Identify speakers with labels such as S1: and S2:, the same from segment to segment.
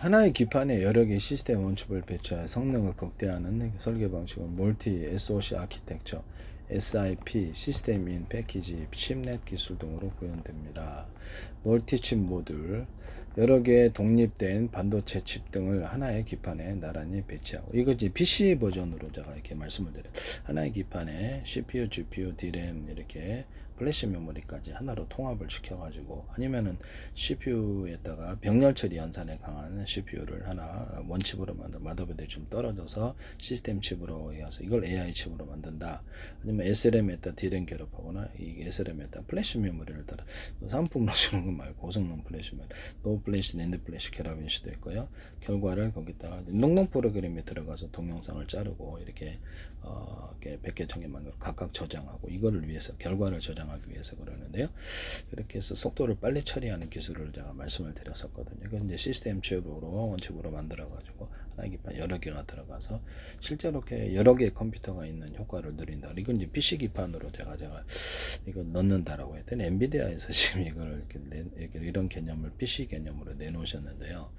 S1: 하나의 기판에 여러 개의 시스템 원칩을 배치하여 성능을 극대화하는 설계 방식은 멀티 SoC 아키텍처, SIP, 시스템 인 패키지, 칩넷 기술 등으로 구현됩니다. 멀티칩 모듈, 여러 개의 독립된 반도체 칩 등을 하나의 기판에 나란히 배치하고, 이거 이제 PC 버전으로 제가 이렇게 말씀을 드려요. 하나의 기판에 CPU, GPU, DRAM 이렇게 플래시 메모리까지 하나로 통합을 시켜가지고, 아니면은 CPU에다가 병렬 처리 연산에 강한 CPU를 하나 원칩으로 만든 마더보드에 좀 떨어져서 시스템 칩으로 해서 이걸 AI 칩으로 만든다. 아니면 SRAM에다 DRAM 결합하거나 이 SRAM에다 플래시 메모리를 따라 상품으로 주는 건 말고 고성능 플래시 메모리, 노 플래시, 낸드 플래시 결합일 수도 있고요. 결과를 거기다가 농동 프로그램에 들어가서 동영상을 자르고 이렇게 100개, 1000개 만들어 각각 저장하고, 이거를 위해서 결과를 저장하기 위해서 그러는데요. 이렇게 해서 속도를 빨리 처리하는 기술을 제가 말씀을 드렸었거든요. 이건 이제 시스템 칩으로 원칩으로 만들어 가지고 하나의 기판 여러 개가 들어가서 실제로 이렇게 여러 개의 컴퓨터가 있는 효과를 누린다. 이건 이제 PC 기판으로 제가 이거 넣는다라고 했더니 엔비디아에서 지금 이걸 이렇게 이런 개념을 PC 개념으로 내놓으셨는데요.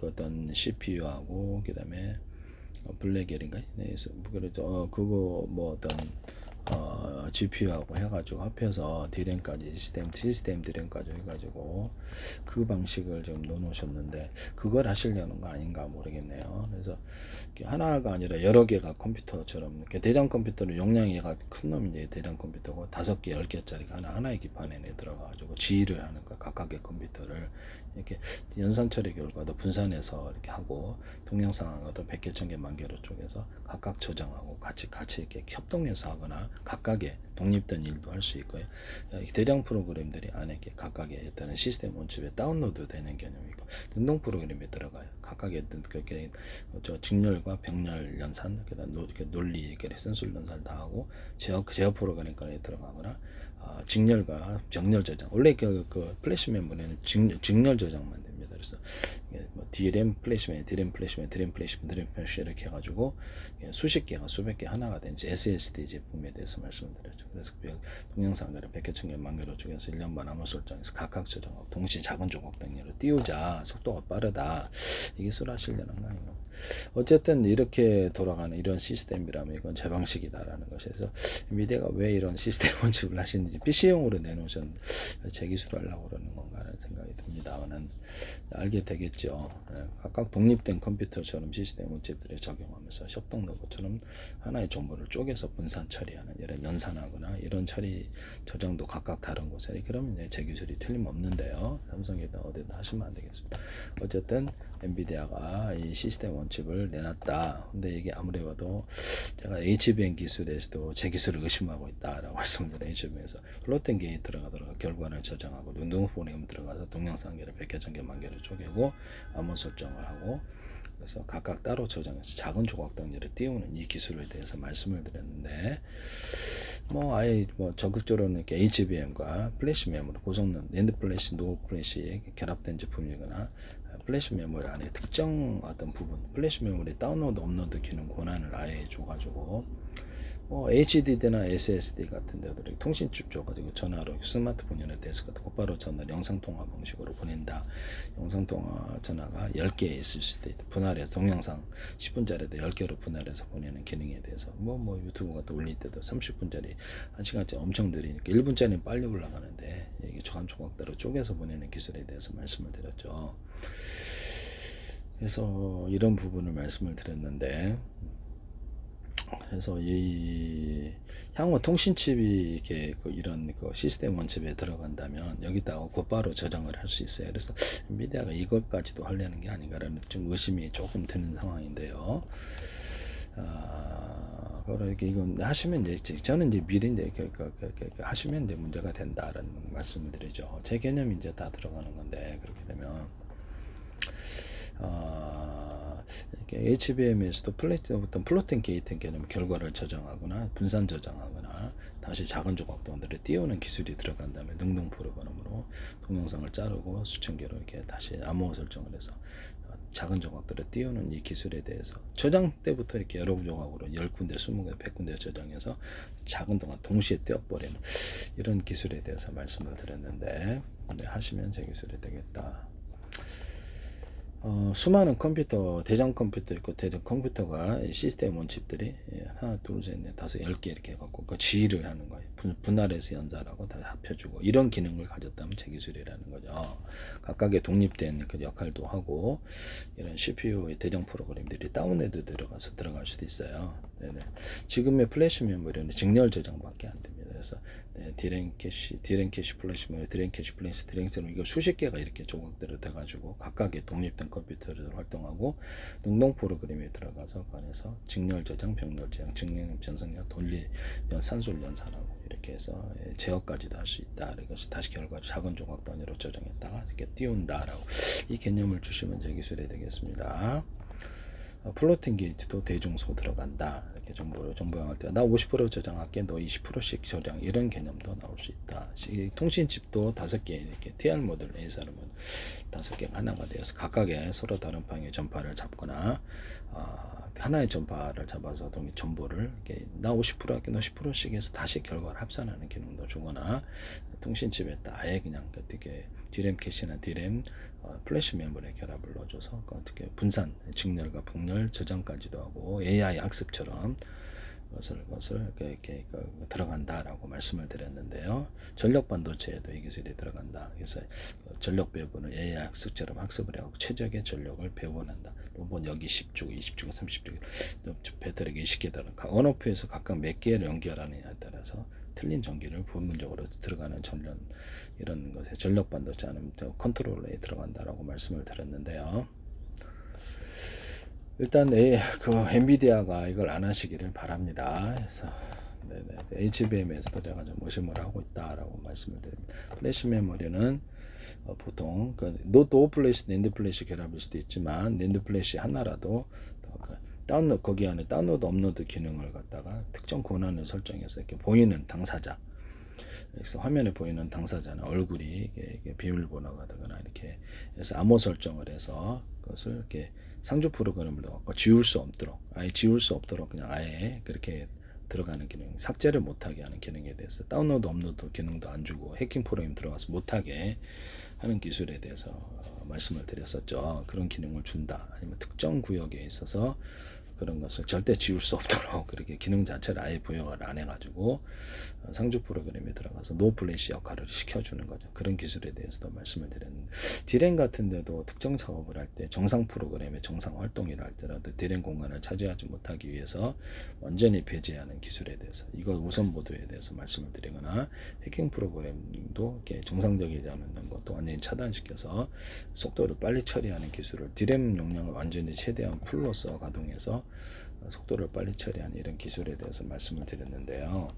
S1: 어떤 CPU하고 그다음에 블랙엘인가? 네, 그래서 그거 뭐 어떤 GPU하고 해가지고 합해서 디램까지 시스템 디램까지 해가지고 그 방식을 좀 넣어놓으셨는데, 그걸 하시려는 거 아닌가 모르겠네요. 그래서 하나가 아니라 여러 개가 컴퓨터처럼 이렇게 대장 컴퓨터는 용량이 큰 놈이 대장 컴퓨터고 5개, 10개짜리가 하나의 기판에 들어가가지고 지휘를 하는 거, 각각의 컴퓨터를 이렇게 연산 처리 결과도 분산해서 이렇게 하고, 동영상하고도 100개, 1000개, 만개로 쪼개서 각각 저장하고 같이 이렇게 협동해서 하거나 각각의 독립된 일도 할 수 있고요. 대량 프로그램들이 안에 이렇게 각각의 어떤 시스템 원칩에 다운로드 되는 개념이고, 능동 프로그램에 들어가요. 각각의 그렇게 직렬과 병렬 연산, 그다음 논리, 이렇게 센술 연산 다 하고, 제어 프로그램까지 들어가거나, 직렬과 병렬 저장. 원래 그 플래시 메모리는 직렬 저장만 됩니다. 그래서 뭐 DRAM 플래시 이렇게 해가지고 수십 개가 수백 개 하나가 된 SSD 제품에 대해서 말씀을 드렸죠. 그래서 동영상들을 100개, 1000개, 만개로 쪼개서 1년반 암호 설정해서 각각 저장하고 동시에 작은 조각 단위로 띄우자, 속도가 빠르다, 이 기술을 하시려는 거 아니에요. 어쨌든 이렇게 돌아가는 이런 시스템이라면 이건 제 방식이다라는 것에서 엔비디아가 왜 이런 시스템 원칙을 하시는지 PC용으로 내놓으셨는데 제 기술을 하려고 그러는 건가라는 생각이 듭니다만은 알게 되겠죠. 각각 독립된 컴퓨터처럼 시스템 원칙들에 적용하면서 협동 로봇처럼 하나의 정보를 쪼개서 분산 처리하는, 이런 연산하거나 이런 처리 저장도 각각 다른 곳에, 그러면 이제 제 기술이 틀림없는데요. 삼성이든 어디든 하시면 안 되겠습니다. 어쨌든 엔비디아가 이 시스템 원칩을 내놨다. 근데 이게 아무리 봐도 제가 HBM 기술에서도 제 기술을 의심하고 있다라고 말씀드린 HBM에서 플로팅 게이트 들어가더라도 결과를 저장하고, 능동 프로그램 들어가서 동영상계를 100개, 1000개, 만개를 쪼개고 암호 설정을 하고, 그래서 각각 따로 저장해서 작은 조각 단위를 띄우는 이 기술에 대해서 말씀을 드렸는데, 아예 적극적으로는 이렇게 HBM과 플래시 메모리, 고성능 낸드 플래시, 노 플래시 결합된 제품이거나, 플래시 메모리 안에 특정 어떤 부분, 플래시 메모리 다운로드, 업로드 기능 권한을 아예 줘가지고, HDD나 SSD 같은 데들 통신칩 줘가지고 전화로 스마트폰이나 데스크부터 곧바로 전화 영상통화 방식으로 보낸다. 영상통화 전화가 10개 있을 수도 있다. 분할해서 동영상 10분짜리도 10개로 분할해서 보내는 기능에 대해서 유튜브 같은 올릴 때도 30분짜리 1시간짜리 엄청 느리니까 1분짜리는 빨리 올라가는데, 이게 조각대로 쪼개서 보내는 기술에 대해서 말씀을 드렸죠. 그래서 이런 부분을 말씀을 드렸는데, 그래서 이 향후 통신칩이 이렇게 이런 시스템 원칩에 들어간다면 여기다가 곧바로 저장을 할 수 있어요. 그래서 엔비디아가 이것까지도 하려는 게 아닌가라는 좀 의심이 조금 드는 상황인데요. 그러니까 이건 하시면 이제 저는 이제 미리 이제 하시면 이제 문제가 된다라는 말씀을 드리죠. 제 개념이 이제 다 들어가는 건데, 그렇게 되면 HBM에서도 어떤 플로팅 게이트 개념 결과를 저장하거나 분산 저장하거나 다시 작은 조각들을 띄우는 기술이 들어간다면 능동 프로그램으로 동영상을 자르고 수천 개로 이렇게 다시 암호 설정을 해서 작은 조각들을 띄우는 이 기술에 대해서 저장 때부터 이렇게 여러 조각으로 10군데, 20군데, 100군데 저장해서 작은 동안 동시에 떼어버리는 이런 기술에 대해서 말씀을 드렸는데, 하시면 제 기술이 되겠다. 수많은 컴퓨터, 대장 컴퓨터 있고, 대장 컴퓨터가 시스템 원칩들이 하나, 둘, 셋, 넷, 다섯, 10개 이렇게 해갖고, 그 지휘를 하는 거예요. 분할해서 연산하고 다 합혀주고, 이런 기능을 가졌다면 제기술이라는 거죠. 각각의 독립된 그 역할도 하고, 이런 CPU의 대장 프로그램들이 다운로드 들어갈 수도 있어요. 네네. 지금의 플래시 메모리는 직렬 저장밖에 안 됩니다. 그래서 디램 캐시, 플래시 메모리, 디램 캐시, 플래시, 디램 이거 수십 개가 이렇게 조각대로 돼가지고 각각의 독립된 컴퓨터를 활동하고 능동 프로그램에 들어가서 그 안에서 직렬 저장, 병렬 저장, 증명 변성량, 돌리, 산술 연산하고 이렇게 해서 제어까지도 할 수 있다. 이것이 다시 결과를 작은 조각 단위로 저장했다가 이렇게 띄운다라고 이 개념을 주시면 제 기술이 되겠습니다. 플로팅 게이트도 대중소 들어간다. 이렇게 정보용할 때 나 50% 저장할게, 너 20%씩 저장, 이런 개념도 나올 수 있다. 통신칩도 5개 이렇게 TR 모듈, ASR 모듈 5개가 하나가 되어서 각각의 서로 다른 방향의 전파를 잡거나 하나의 전파를 잡아서 정보를 나 50% 할게, 너 10%씩 해서 다시 결과를 합산하는 기능도 주거나 통신칩에 아예 그냥 어떻게 디램 캐시나 디램 플래시 메모리 결합을 넣어줘서 어떻게 분산, 직렬과 병렬 저장까지도 하고 AI 학습처럼 것을 이렇게 들어간다라고 말씀을 드렸는데요. 전력 반도체에도 이 기술이 들어간다. 그래서 전력 배분을 AI 학습처럼 학습을 하고 최적의 전력을 배분한다. 뭐 여기 10주, 20주, 30주 배터리가 20개 다른 온오프에서 각각 몇 개를 연결하느냐에 따라서 틀린 전기를 부분적으로 들어가는 전력 이런 것에 전력 반도체 안에 컨트롤러에 들어간다라고 말씀을 드렸는데요. 일단 그 엔비디아가 이걸 안 하시기를 바랍니다. 그래서 HBM에서도 제가 좀 의심을 하고 있다라고 말씀을 드립니다. 플래시 메모리는 보통 노 플래시, 낸드 플래시 결합일 수도 있지만 낸드 플래시 하나라도 다운로드 거기 안에 다운로드 업로드 기능을 갖다가 특정 권한을 설정해서 이렇게 보이는 당사자, 그래서 화면에 보이는 당사자는 얼굴이 이게 비밀번호가 되거나 이렇게 해서 암호 설정을 해서 그것을 이렇게 상주 프로그램을 넣고 지울 수 없도록 그냥 아예 그렇게 들어가는 기능, 삭제를 못하게 하는 기능에 대해서 다운로드 업로드 기능도 안 주고 해킹 프로그램 들어가서 못하게 하는 기술에 대해서 말씀을 드렸었죠. 그런 기능을 준다. 아니면 특정 구역에 있어서 그런 것을 절대 지울 수 없도록 그렇게 기능 자체를 아예 부여를 안 해가지고 상주 프로그램에 들어가서 노 플래시 역할을 시켜주는 거죠. 그런 기술에 대해서도 말씀을 드렸는데 디램 같은 데도 특정 작업을 할 때 정상 프로그램의 정상 활동이라 할때라도 디램 공간을 차지하지 못하기 위해서 완전히 배제하는 기술에 대해서 이거 우선 보도에 대해서 말씀을 드리거나 해킹 프로그램도 이렇게 정상적이지 않은 것도 완전히 차단시켜서 속도를 빨리 처리하는 기술을 디램 용량을 완전히 최대한 풀로서 가동해서 속도를 빨리 처리하는 이런 기술에 대해서 말씀을 드렸는데요.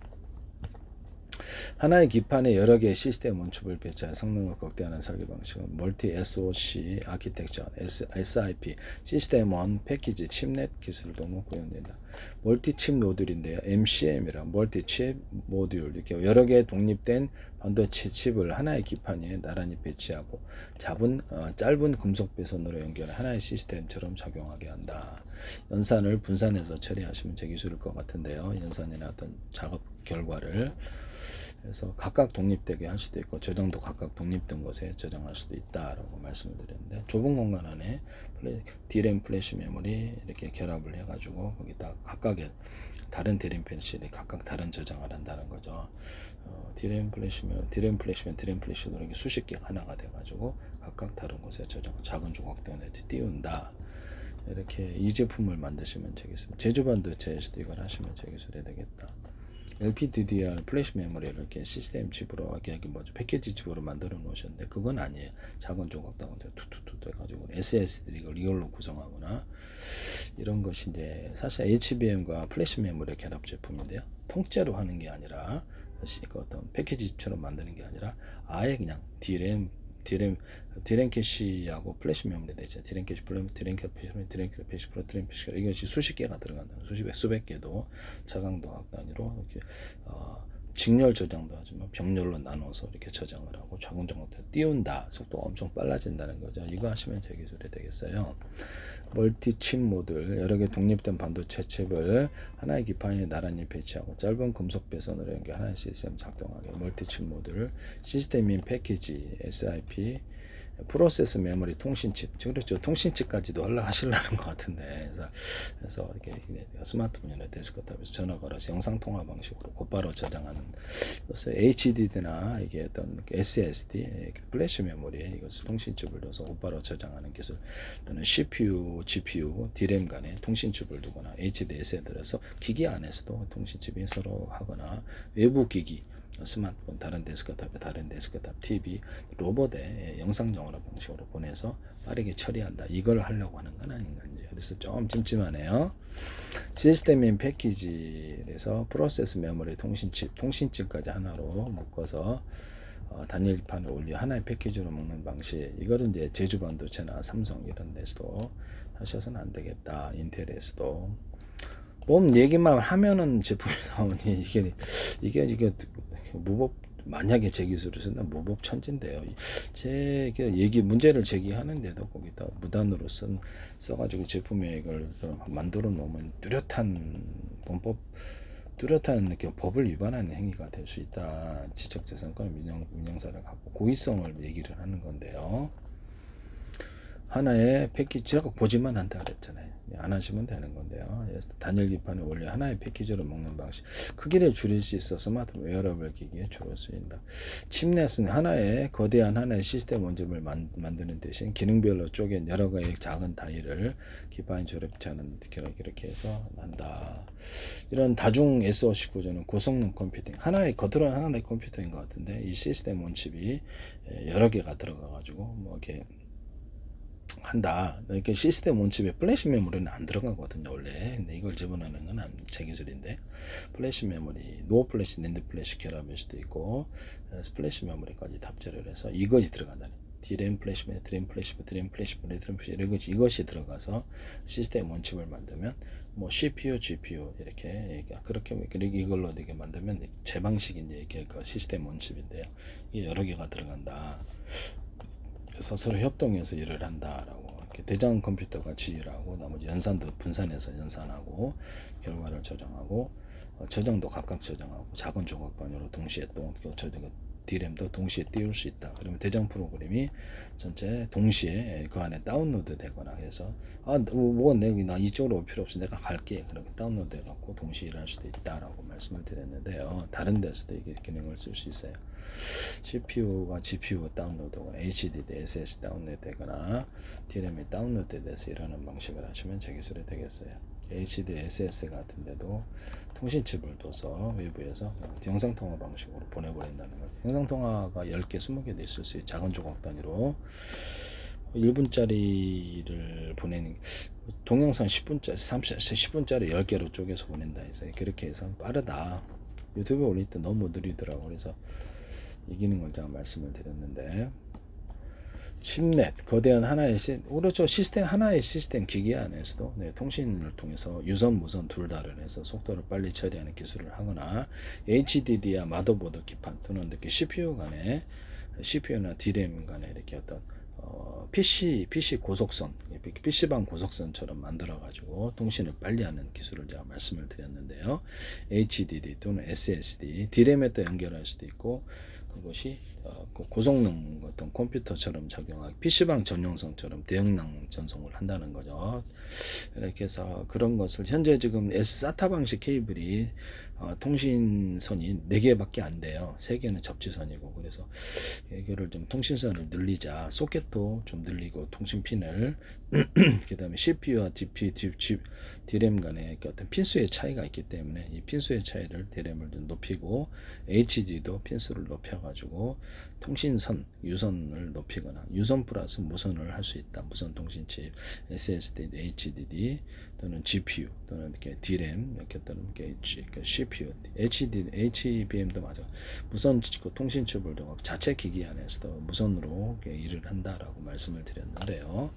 S1: 하나의 기판에 여러 개의 시스템 원축을 배치해 성능을 극대화하는 설계 방식은 멀티 SoC 아키텍처, SIP, 시스템 원 패키지 칩넷 기술도 구현된다. 멀티 칩 모듈인데요. MCM이라 멀티 칩 모듈, 이렇게 여러 개의 독립된 반도체 칩을 하나의 기판에 나란히 배치하고 짧은 금속 배선으로 연결해 하나의 시스템처럼 작용하게 한다. 연산을 분산해서 처리하시면 제 기술일 것 같은데요. 연산이나 어떤 작업 결과를 그래서 각각 독립되게 할 수도 있고 저장도 각각 독립된 곳에 저장할 수도 있다라고 말씀을 드렸는데 좁은 공간 안에 디램 플래시 메모리 이렇게 결합을 해가지고 거기다 각각의 다른 디램 플래시를 각각 다른 저장을 한다는 거죠. 디램 플래시면 디램 플래시도 이렇게 수십 개 하나가 돼가지고 각각 다른 곳에 저장 작은 조각들에 띄운다. 이렇게 이 제품을 만드시면 되겠습니다. 제조 반도체에서도 이걸 하시면 제 기술이 되겠다. LPDDR 플래시 메모리를 이렇게 시스템 칩으로 패키지 칩으로 만들어 놓으셨는데 그건 아니에요. 작은 조각당으로 툭툭툭 해가지고 SSD를 이걸로 구성하거나 이런 것이 이제 사실 HBM과 플래시 메모리 결합 제품인데요. 통째로 하는 게 아니라 어떤 패키지처럼 만드는 게 아니라 아예 그냥 디램 캐시하고 플래시 메모리 되죠. 디램 캐시, 디램 캐시, 이것이 수십 개가 들어간다. 수백 개도 저장도 학 단위로 이렇게 직렬 저장도 하지만 병렬로 나눠서 이렇게 저장을 하고 작은 정도로 띄운다. 속도가 엄청 빨라진다는 거죠. 이거 하시면 제 기술이 되겠어요. 멀티 칩 모듈 여러 개 독립된 반도체 칩을 하나의 기판에 나란히 배치하고 짧은 금속 배선으로 연결 하나의 시스템 작동하게 멀티 칩 모듈 시스템인 패키지 SIP 프로세스 메모리 통신칩, 그렇죠. 통신칩까지도 하시려는 것 같은데, 그래서 이렇게 스마트폰이나 데스크탑에서 전화 걸어서 영상 통화 방식으로 곧바로 저장하는, 그래서 HDD나 이게 어떤 SSD, 플래시 메모리에 이것을 통신칩을 넣어서 곧바로 저장하는 기술, 또는 CPU, GPU, DRAM 간에 통신칩을 두거나 HDS에 들어서 기기 안에서도 통신칩이 서로 하거나 외부 기기, 스마트폰, 다른 데스크탑, TV, 로봇에 영상 영화 방식으로 보내서 빠르게 처리한다. 이걸 하려고 하는 건 아닌 건지. 그래서 좀 찜찜하네요. 시스템인 패키지에서 프로세스 메모리 통신칩까지 하나로 묶어서 단일판을 올려 하나의 패키지로 먹는 방식. 이거는 이제 제주 반도체나 삼성 이런 데서도 하셔서는 안 되겠다. 인텔에서도. 몸 얘기만 하면은 제품이 나오니 이게 무법, 만약에 제 기술을 쓴다 무법 천진데요. 제 얘기 문제를 제기하는데도 거기다 무단으로 써가지고 제품에 이걸 만들어 놓으면 뚜렷한 법을 위반하는 행위가 될 수 있다. 지적재산권 민영사를 갖고 고의성을 얘기를 하는 건데요. 하나의 패키지라고 보지만 한다 그랬잖아요. 안 하시면 되는 건데요. 단일 기판을 올려 하나의 패키지로 먹는 방식. 크기를 줄일 수 있어 스마트폰 웨어러블 기기에 주로 쓰인다. 칩넷은 거대한 하나의 시스템 원점을 만드는 대신 기능별로 쪼갠 여러 개의 작은 다이를 기판이 조립치 않은 이렇게 해서 한다. 이런 다중 SoC 구조는 고성능 컴퓨팅. 겉으로는 하나의 컴퓨터인 것 같은데 이 시스템 원칩이 여러 개가 들어가가지고 뭐 이렇게 한다. 이렇게 시스템 원칩에 플래시 메모리는 안 들어가거든요, 원래. 근데 이걸 집어넣는 건 제 기술인데, 플래시 메모리, 노 플래시, 낸드 플래시 결합일 수도 있고, 플래시 메모리까지 탑재를 해서 이것이 들어간다. DRAM 플래시, DRAM 플래시, 이것이 들어가서 시스템 원칩을 만들면, 뭐 CPU, GPU 그렇게 이걸로 이렇게 만들면 제 방식인데 이게 그 시스템 원칩인데요. 이게 여러 개가 들어간다. 그래서 서로 협동해서 일을 한다라고. 대장 컴퓨터가 지휘를 하고 나머지 연산도 분산해서 연산하고 결과를 저장하고 저장도 각각 저장하고 작은 조각반으로 동시에 또 DRAM도 동시에 띄울 수 있다. 그러면 대장 프로그램이 전체 동시에 그 안에 다운로드 되거나 해서 나 이쪽으로 올 필요 없어 내가 갈게. 그렇게 다운로드 해갖고 동시에 일할 수도 있다라고 말씀을 드렸는데요. 다른 데서도 이게 기능을 쓸 수 있어요. CPU가 GPU 다운로드거나 HDD, SSD 다운로드 되거나 DRAM이 다운로드 돼서 일하는 방식을 하시면 제 기술이 되겠어요. HD, SS 같은 데도 통신칩을 둬서 외부에서 영상통화 방식으로 보내버린다는 거예요. 영상통화가 10개, 20개도 있을 수 있어요. 작은 조각 단위로 1분짜리를 보내는 동영상 10분짜리, 10분짜리 10개로 쪼개서 보낸다 해서 그렇게 해서 빠르다. 유튜브에 올릴 때 너무 느리더라고. 그래서 이기는 걸 제가 말씀을 드렸는데 칩넷, 거대한 하나의 하나의 시스템 기기 안에서도 통신을 통해서 유선, 무선 둘 다를 해서 속도를 빨리 처리하는 기술을 하거나 HDD와 마더보드 기판 또는 이렇게 CPU나 DRAM 간에 이렇게 어떤 PC 고속선, PC방 고속선처럼 만들어가지고 통신을 빨리 하는 기술을 제가 말씀을 드렸는데요. HDD 또는 SSD, DRAM에 또 연결할 수도 있고 그것이 고성능 어떤 컴퓨터처럼 작용하고 PC방 전용성처럼 대용량 전송을 한다는 거죠. 이렇게 해서 그런 것을 현재 지금 SATA 방식 케이블이 통신선이 4개밖에 안 돼요. 3개는 접지선이고 그래서 이거를 좀 통신선을 늘리자. 소켓도 좀 늘리고 통신핀을 그 다음에 CPU와 DRAM 간의 어떤 핀수의 차이가 있기 때문에 이 핀수의 차이를 DRAM을 좀 높이고 HD도 핀수를 높여가지고 통신선, 유선을 높이거나 유선 플러스 무선을 할 수 있다. 무선 통신칩, SSD, HDD 또는 GPU 또는 이렇게 DRAM 이렇게 또는 이렇게 CPU, HBM도 맞아. 무선 통신칩을 자체 기기 안에서도 무선으로 일을 한다라고 말씀을 드렸는데요.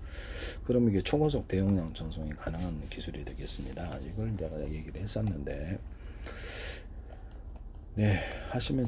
S1: 그럼 이게 초고속 대용량 전송이 가능한 기술이 되겠습니다. 이걸 제가 얘기를 했었는데, 하시면